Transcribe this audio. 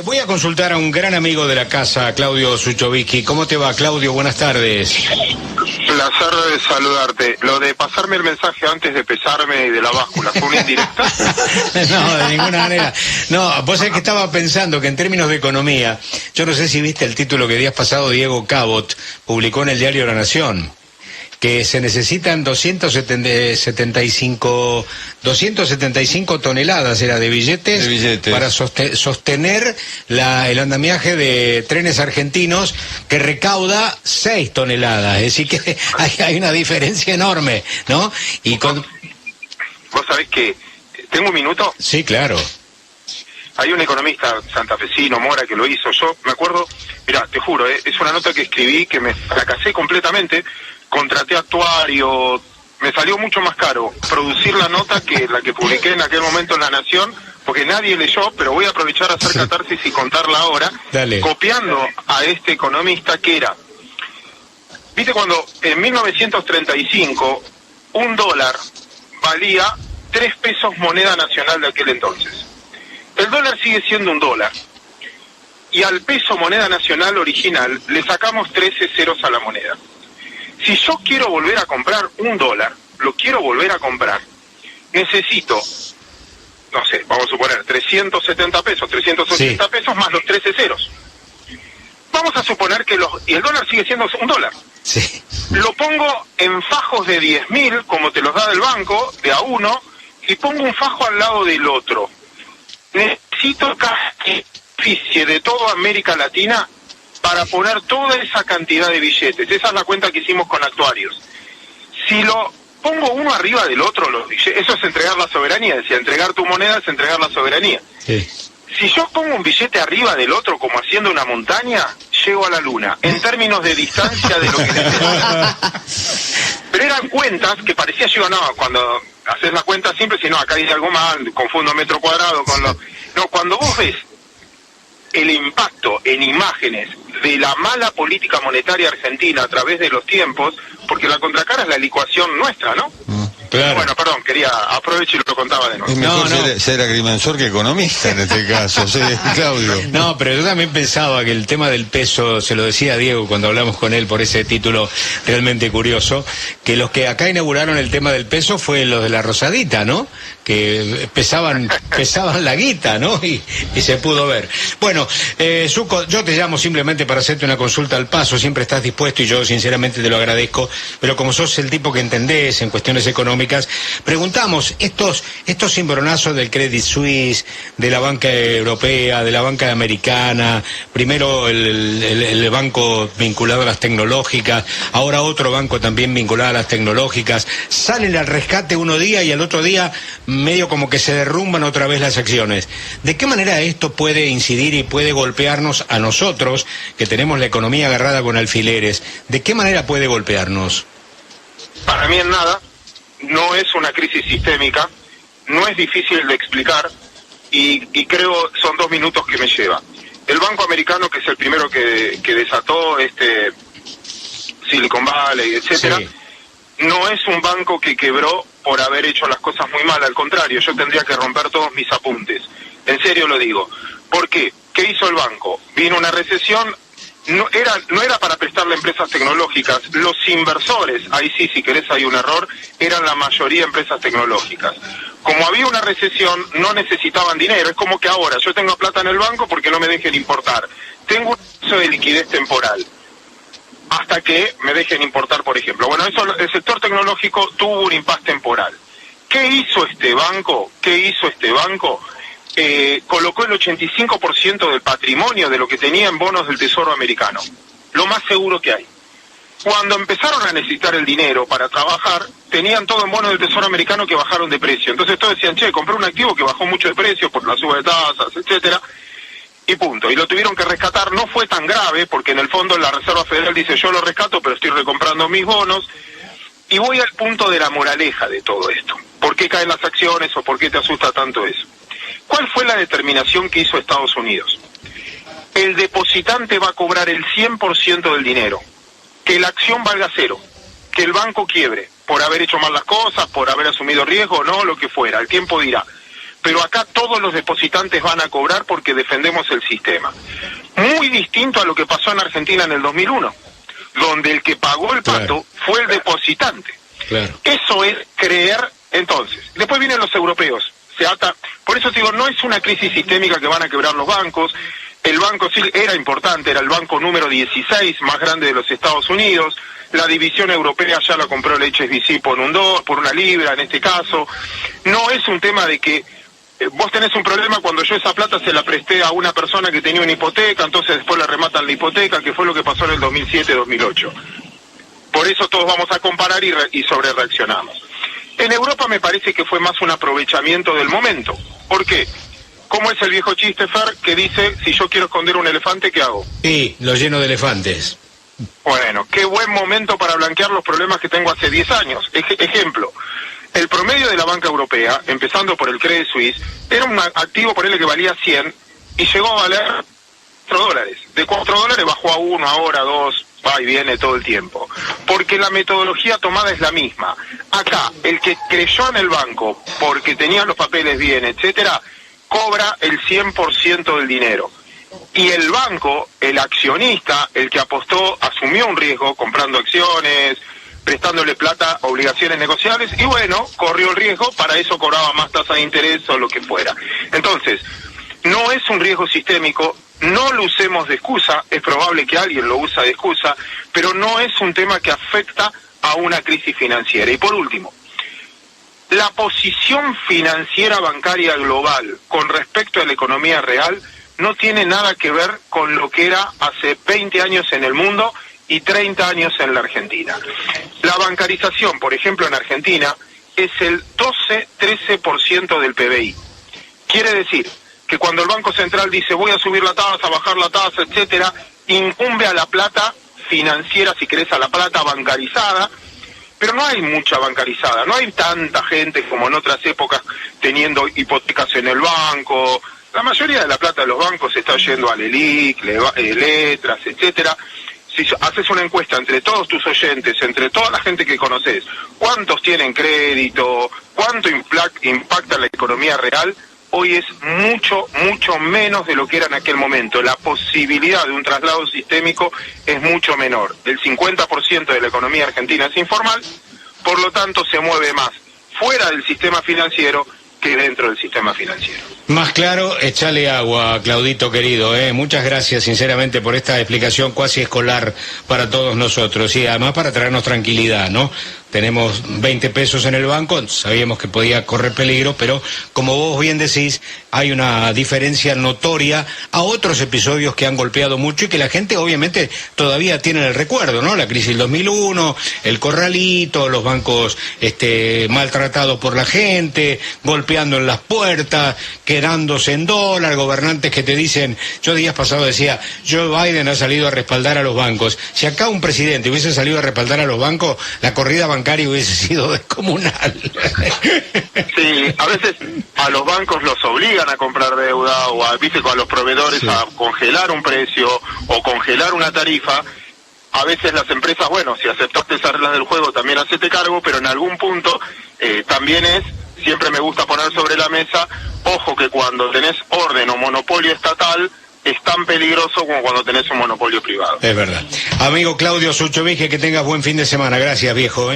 Voy a consultar a un gran amigo de la casa, Claudio Suchovicki. ¿Cómo te va, Claudio? Buenas tardes. Placer de saludarte. Lo de pasarme el mensaje antes de pesarme de la báscula, ¿fue una indirecta? No, de ninguna manera. No, vos sabés que estaba pensando que en términos de economía, yo no sé si viste el título que días pasado Diego Cabot publicó en el diario La Nación, que se necesitan 275 toneladas de billetes para sostener el andamiaje de trenes argentinos, que recauda 6 toneladas. Es decir, que hay una diferencia enorme, ¿no? Y con... ¿Vos sabés que tengo un minuto? Sí, claro. Hay un economista santafesino, Mora, que lo hizo. Yo me acuerdo, mira, te juro, es una nota que escribí que me fracasé completamente. Contraté actuario, me salió mucho más caro producir la nota que la que publiqué en aquel momento en La Nación, porque nadie leyó, pero voy a aprovechar a hacer catarsis y contarla ahora. Dale. Copiando a este economista que era, viste, cuando en 1935 un dólar valía 3 pesos moneda nacional de aquel entonces. El dólar sigue siendo un dólar, y al peso moneda nacional original le sacamos 13 ceros a la moneda. Si yo quiero volver a comprar un dólar, lo quiero volver a comprar, necesito, no sé, vamos a suponer 370 pesos, 380 pesos más los 13 ceros. Vamos a suponer que y el dólar sigue siendo un dólar. Sí. Lo pongo en fajos de 10.000, como te los da del banco, de a uno, y pongo un fajo al lado del otro. Necesito casi de toda América Latina para poner toda esa cantidad de billetes. Esa es la cuenta que hicimos con actuarios. Si lo pongo uno arriba del otro, eso es entregar la soberanía. Decía, entregar tu moneda es entregar la soberanía. Sí. Si yo pongo un billete arriba del otro, como haciendo una montaña, llego a la luna, en términos de distancia de lo que necesito. Pero eran cuentas que parecía, yo no, cuando haces la cuenta siempre, si no, acá dice algo mal, confundo metro cuadrado con lo... No, cuando vos ves el impacto en imágenes de la mala política monetaria argentina a través de los tiempos, porque la contracara es la licuación nuestra, ¿no? Claro. Bueno, perdón, aprovecho y lo contaba de nuevo. Es mejor ser agrimensor que economista en este caso, sí, Claudio. No, pero yo también pensaba que el tema del peso, se lo decía a Diego cuando hablamos con él por ese título realmente curioso, que los que acá inauguraron el tema del peso fue los de la Rosadita, ¿no? Que pesaban la guita, ¿no? Y se pudo ver. Bueno, Suco, yo te llamo simplemente para hacerte una consulta al paso, siempre estás dispuesto y yo sinceramente te lo agradezco, pero como sos el tipo que entendés en cuestiones económicas, preguntamos, estos cimbronazos del Credit Suisse, de la banca europea, de la banca americana, primero el banco vinculado a las tecnológicas, ahora otro banco también vinculado a las tecnológicas, salen al rescate uno día y al otro día medio como que se derrumban otra vez las acciones. ¿De qué manera esto puede incidir y puede golpearnos a nosotros, que tenemos la economía agarrada con alfileres? ¿De qué manera puede golpearnos? Para mí en nada. No es una crisis sistémica, no es difícil de explicar y creo son 2 minutos que me lleva. El banco americano, que es el primero que desató Silicon Valley, etcétera, sí, no es un banco que quebró por haber hecho las cosas muy mal, al contrario, yo tendría que romper todos mis apuntes. En serio lo digo. ¿Por qué? ¿Qué hizo el banco? Vino una recesión. No era para prestarle a empresas tecnológicas. Los inversores, ahí sí, si querés hay un error, eran la mayoría empresas tecnológicas. Como había una recesión, no necesitaban dinero. Es como que ahora yo tengo plata en el banco porque no me dejen importar. Tengo un exceso de liquidez temporal hasta que me dejen importar, por ejemplo. Bueno, el sector tecnológico tuvo un impasse temporal. ¿Qué hizo este banco? Colocó el 85% del patrimonio de lo que tenía en bonos del Tesoro americano, lo más seguro que hay. Cuando empezaron a necesitar el dinero para trabajar, tenían todo en bonos del Tesoro americano que bajaron de precio. Entonces todos decían, compré un activo que bajó mucho de precio por la suba de tasas, etcétera, y punto. Y lo tuvieron que rescatar. No fue tan grave, porque en el fondo la Reserva Federal dice, yo lo rescato, pero estoy recomprando mis bonos. Y voy al punto de la moraleja de todo esto. ¿Por qué caen las acciones o por qué te asusta tanto eso? ¿Cuál fue la determinación que hizo Estados Unidos? El depositante va a cobrar el 100% del dinero, que la acción valga 0, que el banco quiebre por haber hecho mal las cosas, por haber asumido riesgo, no, lo que fuera, el tiempo dirá. pero acá todos los depositantes van a cobrar porque defendemos el sistema. Muy distinto a lo que pasó en Argentina en el 2001, donde el que pagó el pato fue el depositante. Eso es creer. Entonces, después vienen los europeos, se ata. Por eso te digo, no es una crisis sistémica que van a quebrar los bancos. El banco sí era importante, era el banco número 16 más grande de los Estados Unidos. La división europea ya la compró el HSBC por por una libra en este caso. No es un tema de que vos tenés un problema cuando yo esa plata se la presté a una persona que tenía una hipoteca, entonces después le rematan la hipoteca, que fue lo que pasó en el 2007-2008. Por eso todos vamos a comparar y sobre reaccionamos. En Europa me parece que fue más un aprovechamiento del momento. ¿Por qué? ¿Cómo es el viejo chiste, Fer, que dice, si yo quiero esconder un elefante, ¿qué hago? Sí, lo lleno de elefantes. Bueno, qué buen momento para blanquear los problemas que tengo hace 10 años. Ejemplo, el promedio de la banca europea, empezando por el Credit Suisse, era un activo, por él que valía 100, y llegó a valer $4. De $4 bajó a 1, ahora 2, va y viene todo el tiempo. Porque la metodología tomada es la misma. Acá, el que creyó en el banco porque tenía los papeles bien, etcétera, cobra el 100% del dinero. Y el banco, el accionista, el que apostó, asumió un riesgo comprando acciones, prestándole plata, obligaciones negociables, y bueno, corrió el riesgo, para eso cobraba más tasa de interés o lo que fuera. Entonces, no es un riesgo sistémico, no lo usemos de excusa, es probable que alguien lo usa de excusa, pero no es un tema que afecta a una crisis financiera. Y por último, la posición financiera bancaria global con respecto a la economía real no tiene nada que ver con lo que era hace 20 años en el mundo y 30 años en la Argentina. La bancarización, por ejemplo, en Argentina, es el 12-13% del PBI. Quiere decir que cuando el Banco Central dice voy a subir la tasa, bajar la tasa, etcétera, incumbe a la plata financiera, si querés, a la plata bancarizada, pero no hay mucha bancarizada, no hay tanta gente como en otras épocas teniendo hipotecas en el banco. La mayoría de la plata de los bancos está yendo al ELIC, letras, etcétera. Si haces una encuesta entre todos tus oyentes, entre toda la gente que conoces, ¿cuántos tienen crédito? ¿Cuánto impacta la economía real? Hoy es mucho, mucho menos de lo que era en aquel momento. La posibilidad de un traslado sistémico es mucho menor. El 50% de la economía argentina es informal, por lo tanto se mueve más fuera del sistema financiero que dentro del sistema financiero. Más claro, échale agua, Claudito querido, Muchas gracias sinceramente por esta explicación cuasi escolar para todos nosotros y además para traernos tranquilidad, ¿no? Tenemos 20 pesos en el banco, sabíamos que podía correr peligro, pero como vos bien decís, hay una diferencia notoria a otros episodios que han golpeado mucho y que la gente obviamente todavía tiene en el recuerdo, ¿no? La crisis del 2001, el corralito, los bancos maltratados por la gente, golpeando en las puertas, quedándose en dólar, gobernantes que te dicen, yo días pasados decía, Joe Biden ha salido a respaldar a los bancos. Si acá un presidente hubiese salido a respaldar a los bancos, la corrida bancaria hubiese sido descomunal. Sí, a veces a los bancos los obligan a comprar deuda o a los proveedores a congelar un precio o congelar una tarifa. A veces las empresas, bueno, si aceptaste esas reglas del juego también hacete cargo, pero en algún punto también siempre me gusta poner sobre la mesa, ojo que cuando tenés orden o monopolio estatal, es tan peligroso como cuando tenés un monopolio privado. Es verdad. Amigo Claudio Suchovich, que tengas buen fin de semana. Gracias, viejo,